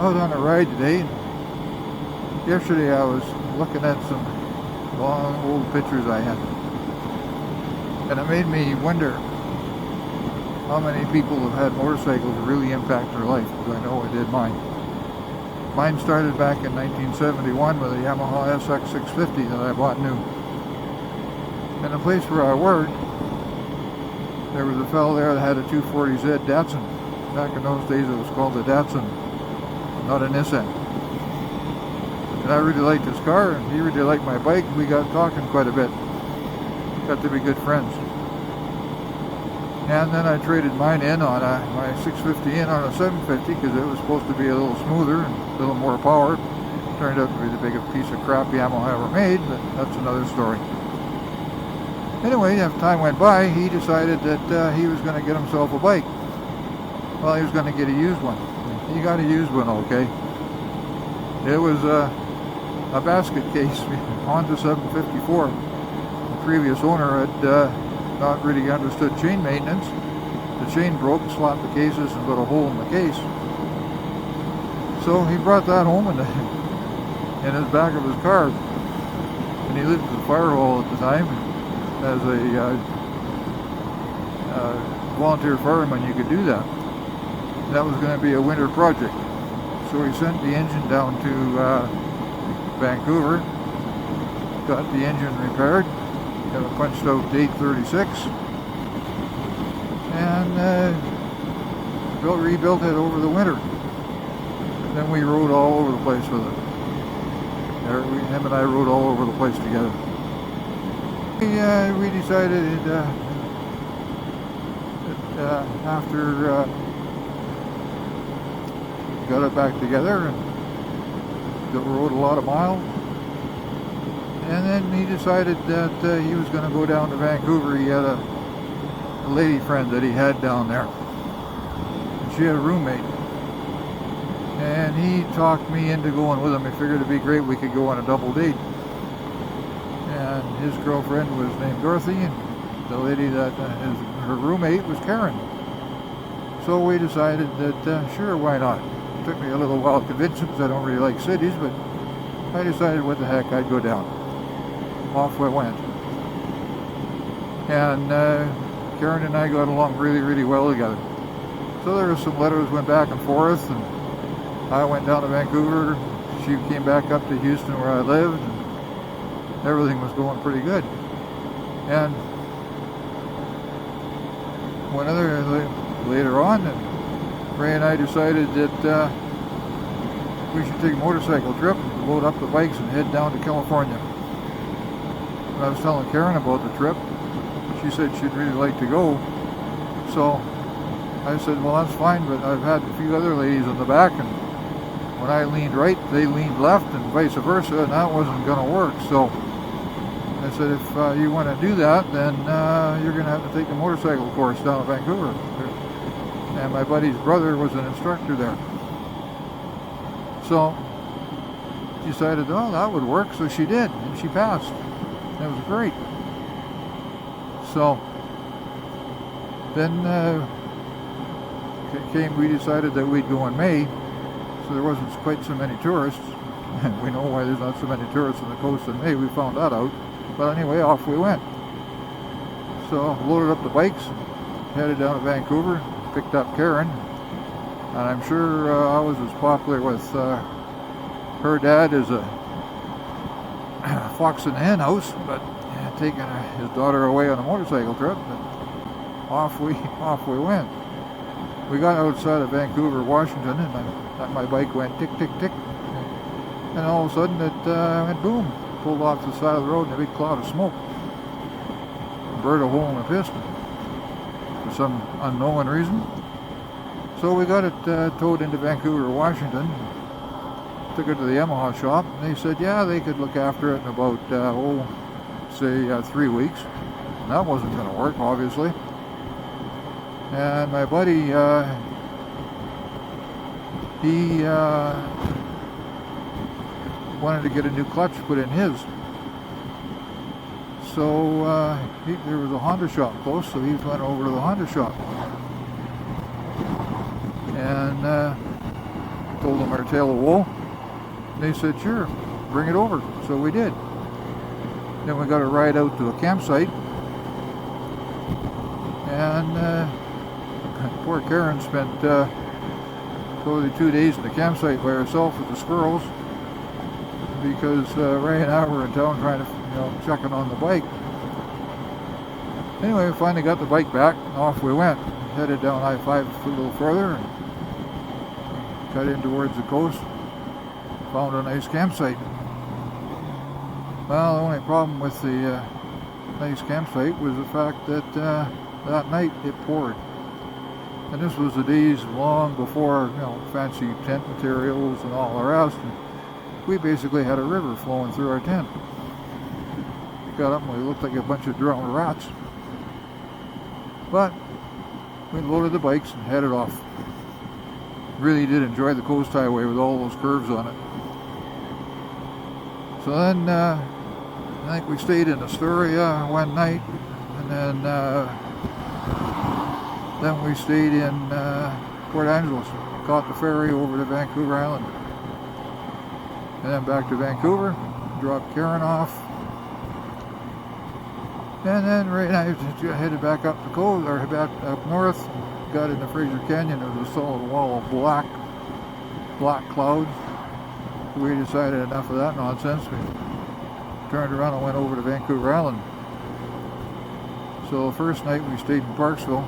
out on a ride today. Yesterday I was looking at some long old pictures I had, and it made me wonder how many people have had motorcycles really impact their life, because I know I did mine. Mine started back in 1971 with a Yamaha SX 650 that I bought new. In the place where I worked, there was a fellow there that had a 240Z Datsun. Back in those days it was called a Datsun, not a Nissan. And I really liked his car, and he really liked my bike. We got talking quite a bit. Got to be good friends. And then I traded mine in on my 650 in on a 750 because it was supposed to be a little smoother and a little more power. Turned out to be the biggest piece of crap Yamaha ever made, but that's another story. Anyway, as time went by, he decided that he was going to get himself a bike. Well, he was going to get a used one. He got a used one, okay. It was a basket case, Honda 754. The previous owner had not really understood chain maintenance. The chain broke, slapped the cases, and put a hole in the case. So he brought that home in his back of his car. And he lived at the fire hall at the time. As a volunteer fireman, you could do that. That was going to be a winter project. So he sent the engine down to Vancouver, got the engine repaired, got a punched out date 36, and rebuilt it over the winter. And then we rode all over the place with it. Him and I rode all over the place together. We decided that after got it back together and rode a lot of miles, and then he decided that he was going to go down to Vancouver. He had a lady friend that he had down there, and she had a roommate, and he talked me into going with him. He figured it'd be great, we could go on a double date. And his girlfriend was named Dorothy, and the lady that her roommate was Karen. So we decided that sure, why not? It took me a little while to convince him because I don't really like cities, but I decided what the heck, I'd go down. Off we went. And Karen and I got along really, really well together. So there were some letters went back and forth, and I went down to Vancouver. She came back up to Houston where I lived. Everything was going pretty good. And later on, Ray and I decided that we should take a motorcycle trip, load up the bikes, and head down to California. When I was telling Karen about the trip, she said she'd really like to go. So I said, well, that's fine, but I've had a few other ladies in the back, and when I leaned right, they leaned left, and vice versa, and that wasn't going to work. So I said, if you want to do that, then you're going to have to take a motorcycle course down in Vancouver. And my buddy's brother was an instructor there. So decided, oh, that would work. So she did, and she passed. That was great. So then we decided that we'd go in May, so there wasn't quite so many tourists. And we know why there's not so many tourists on the coast in May. We found that out. But anyway, off we went. So loaded up the bikes, headed down to Vancouver, picked up Karen, and I'm sure I was as popular with her dad as a fox in the hen house, but taking his daughter away on a motorcycle trip, and off we went. We got outside of Vancouver, Washington, and my bike went tick, tick, tick, and all of a sudden it went boom. Pulled off the side of the road in a big cloud of smoke. Burned a hole in the piston for some unknown reason. So we got it towed into Vancouver, Washington. Took it to the Yamaha shop, and they said, yeah, they could look after it in about, say 3 weeks. And that wasn't going to work, obviously. And my buddy, he wanted to get a new clutch put in his. So there was a Honda shop close, so he went over to the Honda shop. And told them our tale of woe. And they said, sure, bring it over. So we did. Then we got a ride out to a campsite. And poor Karen spent probably 2 days in the campsite by herself with the squirrels, because Ray and I were in town trying to, checking on the bike. Anyway, we finally got the bike back, and off we went. Headed down I-5 a little further, and cut in towards the coast. Found a nice campsite. Well, the only problem with the nice campsite was the fact that that night it poured. And this was the days long before, fancy tent materials and all the rest. And we basically had a river flowing through our tent. Got up and we looked like a bunch of drowned rats. But we loaded the bikes and headed off. Really did enjoy the coast highway with all those curves on it. So then I think we stayed in Astoria one night, and then we stayed in Port Angeles. Caught the ferry over to Vancouver Island, and then back to Vancouver. Dropped Karen off, and then Ray and I headed back up the coast, or back up north. Got into Fraser Canyon. There was a solid wall of black clouds. We decided enough of that nonsense. We turned around and went over to Vancouver Island. So the first night we stayed in Parksville,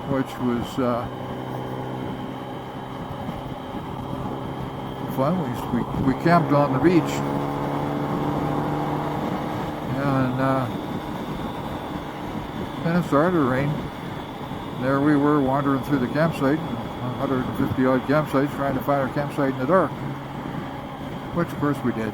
which was fun. We camped on the beach, and then it started to rain. And there we were wandering through the campsite, 150 odd campsites, trying to find our campsite in the dark, which of course we did.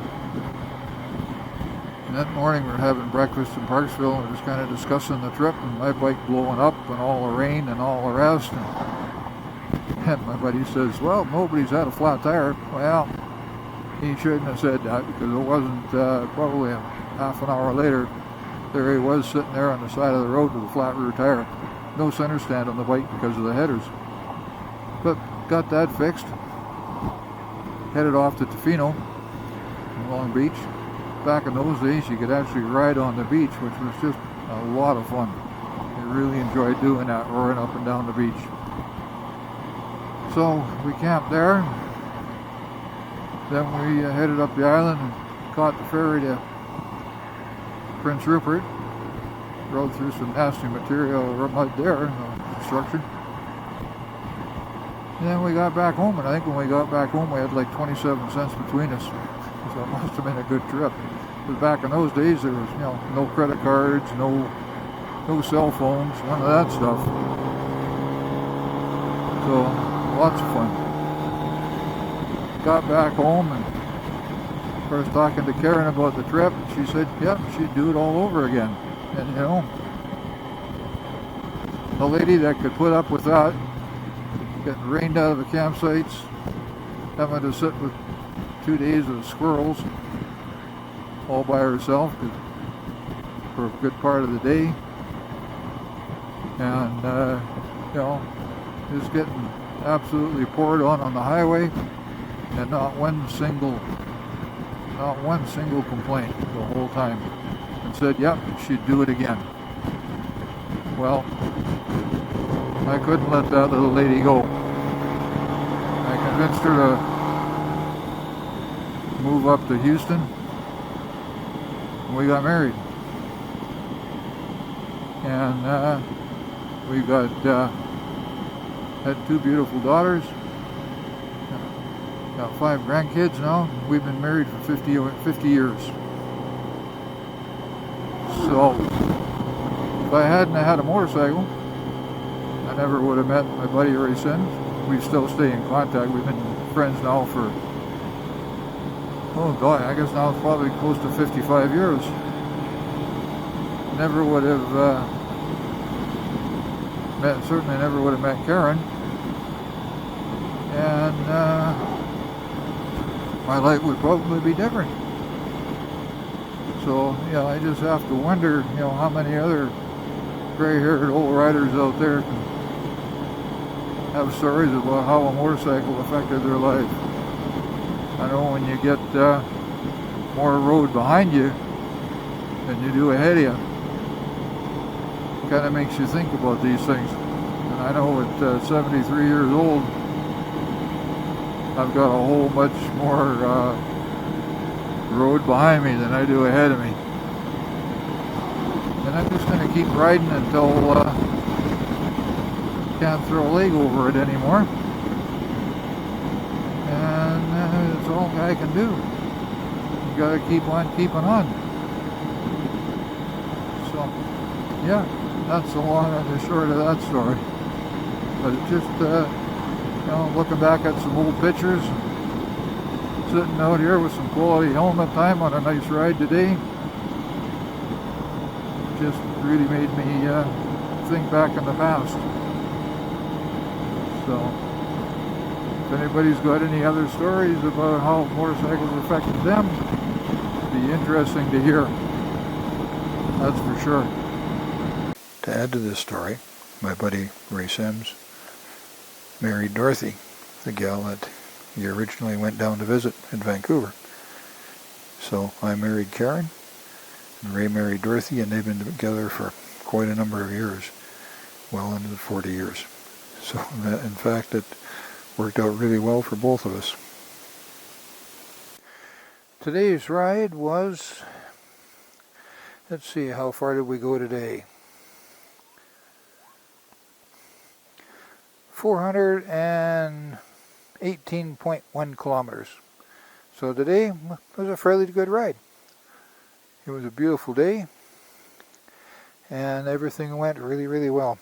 And that morning we were having breakfast in Parksville, and we were just kind of discussing the trip, and my bike blowing up and all the rain and all the rest. And my buddy says, well, nobody's had a flat tire. Well, he shouldn't have said that, because it wasn't probably a half an hour later, there he was sitting there on the side of the road with a flat rear tire. No center stand on the bike because of the headers. But got that fixed. Headed off to Tofino in Long Beach. Back in those days you could actually ride on the beach, which was just a lot of fun. I really enjoyed doing that, roaring up and down the beach. So we camped there. Then we headed up the island and caught the ferry to Prince Rupert. Rode through some nasty material mud there, construction. And then we got back home, and I think when we got back home we had like 27 cents between us. So it must have been a good trip. But back in those days there was, no credit cards, no cell phones, none of that stuff. So lots of fun. Got back home and first talking to Karen about the trip. She said, yep, she'd do it all over again. And a lady that could put up with that, getting rained out of the campsites, having to sit with 2 days of squirrels all by herself for a good part of the day, and just getting absolutely poured on the highway, and not one single complaint the whole time, and said, yep, she'd do it again. Well, I couldn't let that little lady go. I convinced her to move up to Houston, and we got married. And we had 2 beautiful daughters, got 5 grandkids now. We've been married for 50 years. So if I hadn't had a motorcycle, I never would have met my buddy Ray Sims. We still stay in contact. We've been friends now for, I guess now it's probably close to 55 years. Never would have certainly never would have met Karen. And my life would probably be different. So, I just have to wonder, how many other gray-haired old riders out there can have stories about how a motorcycle affected their life. I know when you get more road behind you than you do ahead of you, it kind of makes you think about these things. And I know at 73 years old, I've got a whole much more road behind me than I do ahead of me. And I'm just going to keep riding until can't throw a leg over it anymore. And it's all I can do. You got to keep on keeping on. So, yeah, that's the long and the short of that story. But it just, looking back at some old pictures, sitting out here with some quality helmet time on a nice ride today, just really made me think back in the past. So, if anybody's got any other stories about how motorcycles affected them, it'd be interesting to hear. That's for sure. To add to this story, my buddy Ray Sims married Dorothy, the gal that he originally went down to visit in Vancouver. So I married Karen, and Ray married Dorothy, and they've been together for quite a number of years, well into the 40 years. So in fact, it worked out really well for both of us. Today's ride was, let's see, how far did we go today? 418.1 kilometers. So today was a fairly good ride. It was a beautiful day, and everything went really, really well.